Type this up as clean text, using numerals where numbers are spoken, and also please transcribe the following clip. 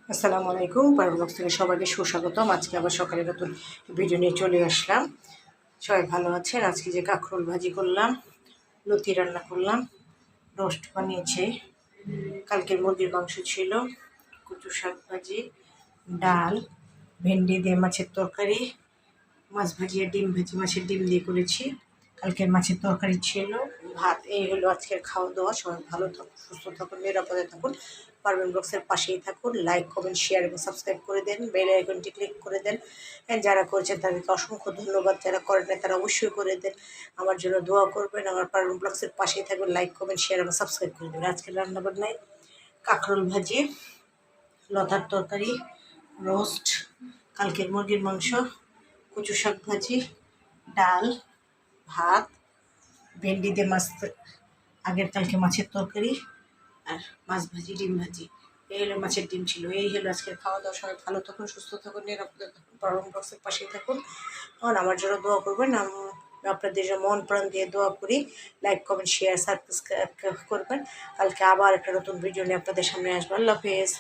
আসসালামু আলাইকুম। পারুল ব্লগস থেকে সবাইকে সুস্বাগতম। আজকে আবার সকালে নতুন ভিডিও নিয়ে চলে আসলাম। সবাই ভালো আছেন? আজকে যে কাঁকরোল ভাজি করলাম, লতি রান্না করলাম, রোস্ট বানিয়েছে, কালকের মুরগির মাংস ছিল, কচু শাক ভাজি, ডাল, ভেন্ডি দিয়ে মাছের তরকারি, মাছ ভাজি আর ডিম ভাজি, মাছের ডিম দিয়ে করেছি। কালকের মাছের তরকারি ছিল, ভাত। এই হলো আজকের খাওয়া দাওয়া। সবাই ভালো থাকুন, সুস্থ থাকুন, নিরাপদে থাকুন। পারবেন ব্লগসের পাশেই থাকুন। লাইক, কমেন্ট, শেয়ার এবং সাবস্ক্রাইব করে দেন। বেল আইকনটি ক্লিক করে দেন। যারা করেছেন তাদেরকে অসংখ্য ধন্যবাদ। যারা করেন না তারা অবশ্যই করে দেন। আমার জন্য দোয়া করবেন। আমার পারবেন ব্লগসের পাশেই থাকবেন। লাইক, কমেন্ট, শেয়ার এবং সাবস্ক্রাইব করে দেবেন। আজকের রান্নাবান্নায় কাঁকরোল ভাজি, লতার তরকারি, রোস্ট, কালকের মুরগির মাংস, কচু শাক ভাজি, ডাল, ভাত, ভেন্ডি দিয়ে মাছ, আগের কালকে মাছের তরকারি, আর মাছ ভাজি, ডিম ভাজি। এই হলো মাছের ডিম ছিল। এই হলো আজকের খাওয়া দাওয়া। সবাই ভালো থাকুন, সুস্থ থাকুন, নিরাপদে থাকুন। পারম বক্সের পাশেই থাকুন। আর আমার জন্য দোয়া করবেন। আমি আপনাদের জন্য মন প্রাণ দিয়ে দোয়া করি। লাইক, কমেন্ট, শেয়ার, সাবস্ক্রাইব করবেন। কালকে আবার একটা নতুন ভিডিও নিয়ে আপনাদের সামনে আসবো। আল্লাহ হাফেজ।